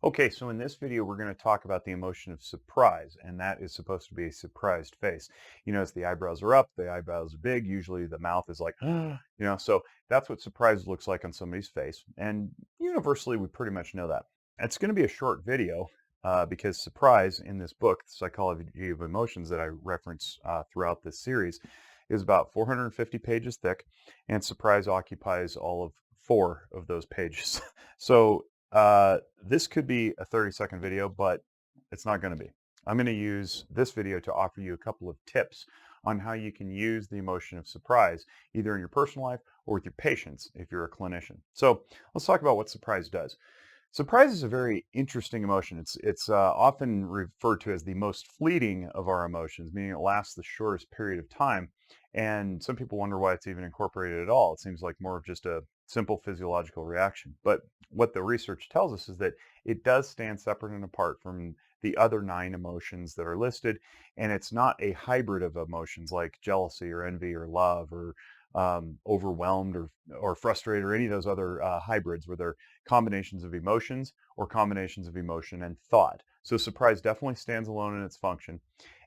Okay, so in this video, we're going to talk about the emotion of surprise, and that is supposed to be a surprised face. You notice the eyebrows are up, the eyebrows are big, usually the mouth is like, so that's what surprise looks like on somebody's face. And universally, we pretty much know that. It's going to be a short video because surprise in this book, The Psychology of Emotions, that I reference throughout this series, is about 450 pages thick, and surprise occupies all of 4 of those pages. So this could be a 30-second video, but it's not going to be. I'm going to use this video to offer you a couple of tips on how you can use the emotion of surprise, either in your personal life or with your patients if you're a clinician. So let's talk about what surprise does. Surprise is a very interesting emotion. It's often referred to as the most fleeting of our emotions, meaning it lasts the shortest period of time. And some people wonder why it's even incorporated at all. It seems like more of just a simple physiological reaction. But what the research tells us is that it does stand separate and apart from the other 9 emotions that are listed. And it's not a hybrid of emotions like jealousy or envy or love or overwhelmed or frustrated or any of those other hybrids where they're combinations of emotions or combinations of emotion and thought. So surprise definitely stands alone in its function.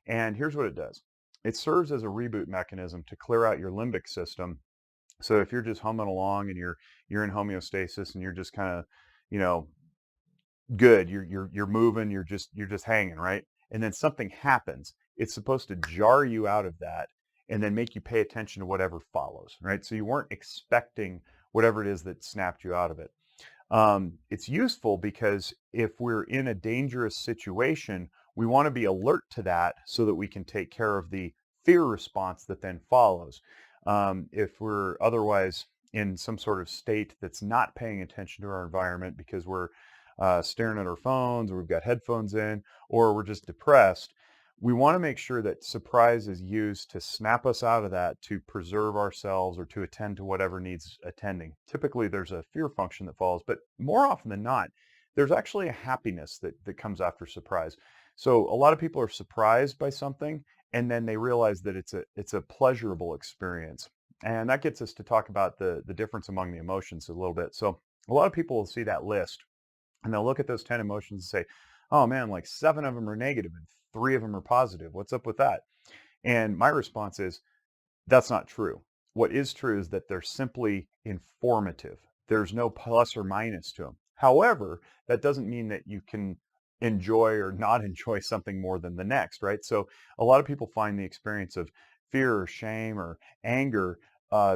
And here's what it does. It serves as a reboot mechanism to clear out your limbic system. So if you're just humming along and you're in homeostasis and you're just kind of, you know, good, you're moving, you're just hanging, right? And then something happens. It's supposed to jar you out of that and then make you pay attention to whatever follows, right? So you weren't expecting whatever it is that snapped you out of it. It's useful because if we're in a dangerous situation, we want to be alert to that so that we can take care of the fear response that then follows. If we're otherwise in some sort of state that's not paying attention to our environment because we're staring at our phones or we've got headphones in or we're just depressed, we want to make sure that surprise is used to snap us out of that, to preserve ourselves or to attend to whatever needs attending. Typically, there's a fear function that follows, but more often than not, there's actually a happiness that comes after surprise. So a lot of people are surprised by something, and then they realize that it's a pleasurable experience. And that gets us to talk about the difference among the emotions a little bit. So a lot of people will see that list and they'll look at those 10 emotions and say, oh man, like 7 of them are negative and 3 of them are positive. What's up with that? And my response is, that's not true. What is true is that they're simply informative. There's no plus or minus to them. However, that doesn't mean that you can enjoy or not enjoy something more than the next, right? So a lot of people find the experience of fear or shame or anger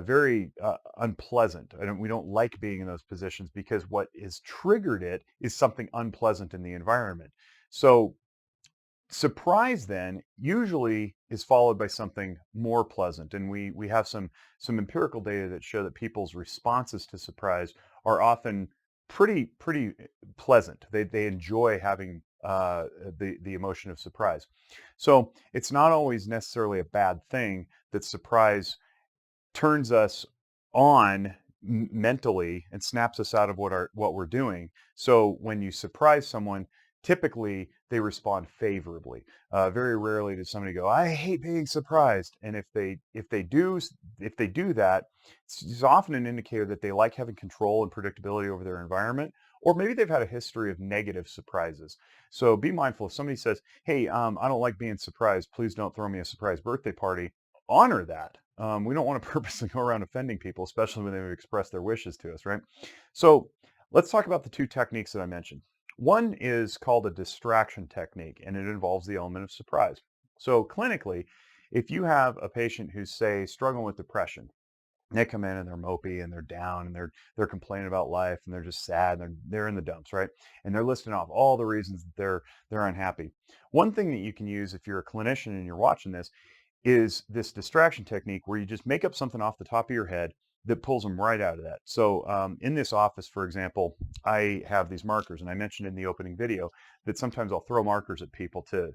very unpleasant. We don't like being in those positions because what is triggered it is something unpleasant in the environment. So surprise then usually is followed by something more pleasant, and we have some empirical data that show that people's responses to surprise are often pretty pleasant. They enjoy having the emotion of surprise. So it's not always necessarily a bad thing that surprise turns us on mentally and snaps us out of what we're doing. So when you surprise someone, typically they respond favorably. Very rarely does somebody go, "I hate being surprised." And if they do that, it's often an indicator that they like having control and predictability over their environment, or maybe they've had a history of negative surprises. So be mindful if somebody says, "Hey, I don't like being surprised. Please don't throw me a surprise birthday party." Honor that. We don't want to purposely go around offending people, especially when they've expressed their wishes to us, right? So let's talk about the 2 techniques that I mentioned. One is called a distraction technique, and it involves the element of surprise. So clinically, if you have a patient who's, say, struggling with depression, they come in and they're mopey and they're down and they're complaining about life and they're just sad and they're in the dumps, right? And they're listing off all the reasons that they're unhappy. One thing that you can use if you're a clinician and you're watching this is this distraction technique where you just make up something off the top of your head that pulls them right out of that. So in this office, for example, I have these markers, and I mentioned in the opening video that sometimes I'll throw markers at people to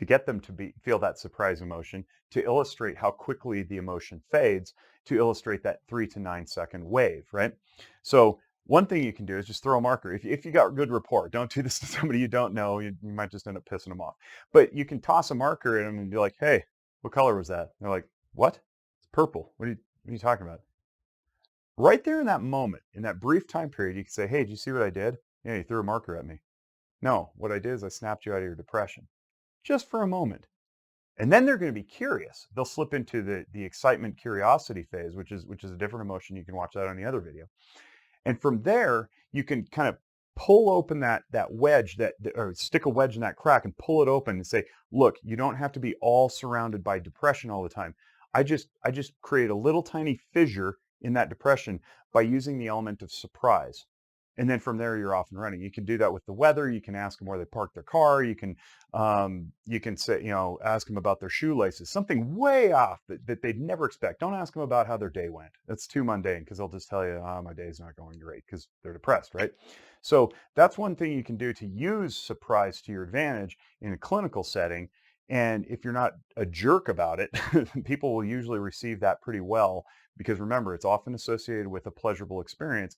get them to feel that surprise emotion, to illustrate how quickly the emotion fades, to illustrate that 3 to 9 second wave, right? So one thing you can do is just throw a marker. If you got good rapport, don't do this to somebody you don't know. You might just end up pissing them off. But you can toss a marker at them and be like, hey, what color was that? And they're like, what? It's purple. What are you talking about? Right there in that moment, in that brief time period, you can say, hey, did you see what I did? Yeah, you threw a marker at me. No, what I did is I snapped you out of your depression just for a moment. And then they're going to be curious. They'll slip into the excitement curiosity phase, which is a different emotion. You can watch that on the other video. And from there, you can kind of pull open that wedge or stick a wedge in that crack and pull it open and say, look, you don't have to be all surrounded by depression all the time. I just create a little tiny fissure in that depression by using the element of surprise. And then from there, you're off and running. You can do that with the weather. You can ask them where they parked their car. You can say, ask them about their shoelaces, something way off that they'd never expect. Don't ask them about how their day went. That's too mundane because they'll just tell you, oh, my day's not going great because they're depressed, right? So that's one thing you can do to use surprise to your advantage in a clinical setting. And if you're not a jerk about it, people will usually receive that pretty well because remember, it's often associated with a pleasurable experience.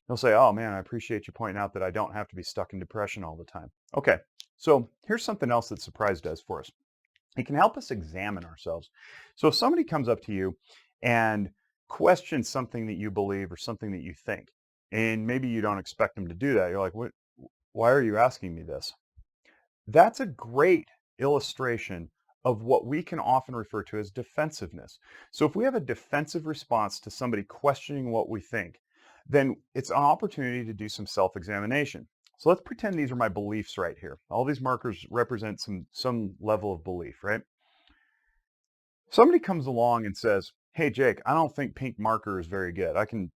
They'll say, oh man, I appreciate you pointing out that I don't have to be stuck in depression all the time. Okay, so here's something else that surprise does for us. It can help us examine ourselves. So if somebody comes up to you and questions something that you believe or something that you think, and maybe you don't expect them to do that, you're like, what, why are you asking me this? That's a great illustration of what we can often refer to as defensiveness. So if we have a defensive response to somebody questioning what we think, then it's an opportunity to do some self-examination. So let's pretend these are my beliefs right here. All these markers represent some level of belief, right? Somebody comes along and says, hey, Jake, I don't think pink marker is very good.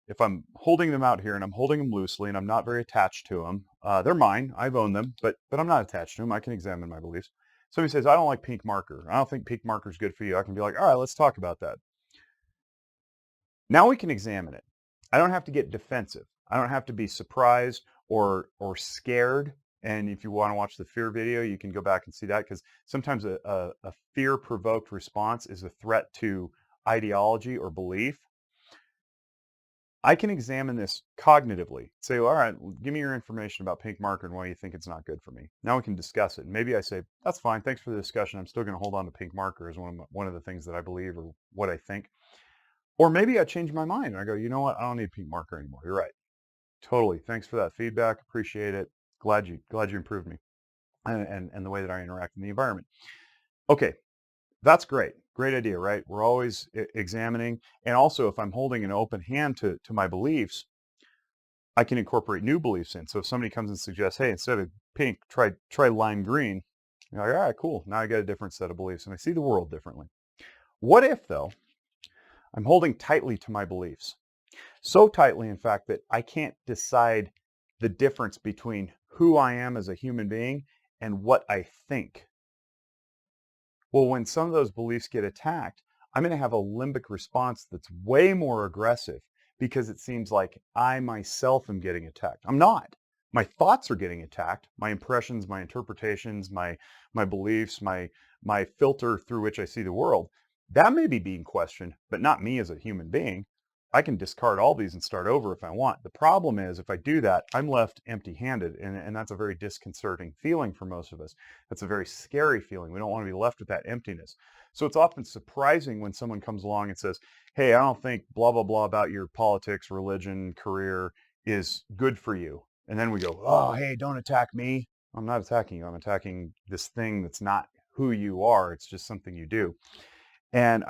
If I'm holding them out here and I'm holding them loosely and I'm not very attached to them, they're mine. I've owned them, but I'm not attached to them. I can examine my beliefs. Somebody says, I don't like pink marker. I don't think pink marker is good for you. I can be like, all right, let's talk about that. Now we can examine it. I don't have to get defensive. I don't have to be surprised or scared. And if you want to watch the fear video, you can go back and see that because sometimes a fear-provoked response is a threat to ideology or belief. I can examine this cognitively. Say, well, all right, give me your information about pink marker and why you think it's not good for me. Now we can discuss it. Maybe I say, that's fine. Thanks for the discussion. I'm still going to hold on to pink marker as one of the things that I believe or what I think. Or maybe I change my mind and I go, you know what? I don't need pink marker anymore. You're right. Totally. Thanks for that feedback. Appreciate it. Glad you improved me and the way that I interact in the environment. Okay, that's great. Great idea, right? We're always examining. And also, if I'm holding an open hand to my beliefs, I can incorporate new beliefs in. So if somebody comes and suggests, hey, instead of pink, try lime green, you're like, all right, cool. Now I got a different set of beliefs and I see the world differently. What if, though, I'm holding tightly to my beliefs? So tightly, in fact, that I can't decide the difference between who I am as a human being and what I think. Well, when some of those beliefs get attacked, I'm going to have a limbic response that's way more aggressive because it seems like I myself am getting attacked. I'm not. My thoughts are getting attacked. My impressions, my interpretations, my beliefs, my filter through which I see the world. That may be being questioned, but not me as a human being. I can discard all these and start over if I want. The problem is if I do that, I'm left empty-handed, and that's a very disconcerting feeling for most of us. That's a very scary feeling. We don't want to be left with that emptiness. So it's often surprising when someone comes along and says, hey, I don't think blah, blah, blah about your politics, religion, career is good for you. And then we go, oh, hey, don't attack me. I'm not attacking you. I'm attacking this thing that's not who you are. It's just something you do. And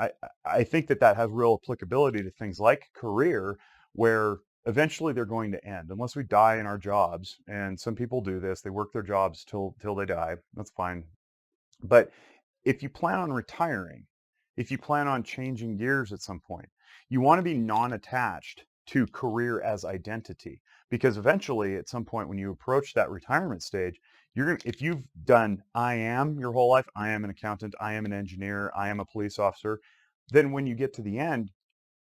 I think that has real applicability to things like career, where eventually they're going to end unless we die in our jobs. And some people do this. They work their jobs till they die. That's fine. But if you plan on retiring, if you plan on changing gears at some point, you want to be non-attached to career as identity. Because eventually, at some point when you approach that retirement stage, if you've done I am your whole life, I am an accountant, I am an engineer, I am a police officer, then when you get to the end,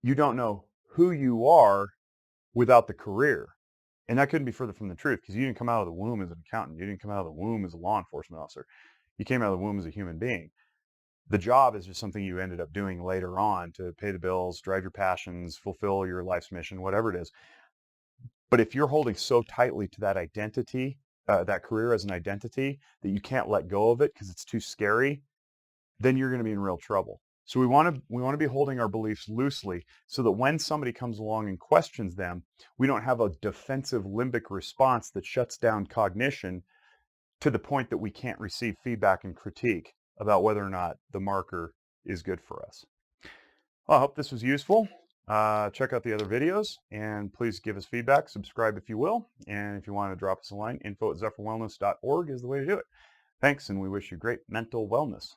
you don't know who you are without the career. And that couldn't be further from the truth because you didn't come out of the womb as an accountant. You didn't come out of the womb as a law enforcement officer. You came out of the womb as a human being. The job is just something you ended up doing later on to pay the bills, drive your passions, fulfill your life's mission, whatever it is. But if you're holding so tightly to that identity, that career as an identity, that you can't let go of it because it's too scary, then you're going to be in real trouble. So we want to be holding our beliefs loosely so that when somebody comes along and questions them, we don't have a defensive limbic response that shuts down cognition to the point that we can't receive feedback and critique about whether or not the marker is good for us. Well, I hope this was useful. Check out the other videos and please give us feedback. Subscribe if you will. And if you want to drop us a line, info@zephyrwellness.org is the way to do it. Thanks, and we wish you great mental wellness.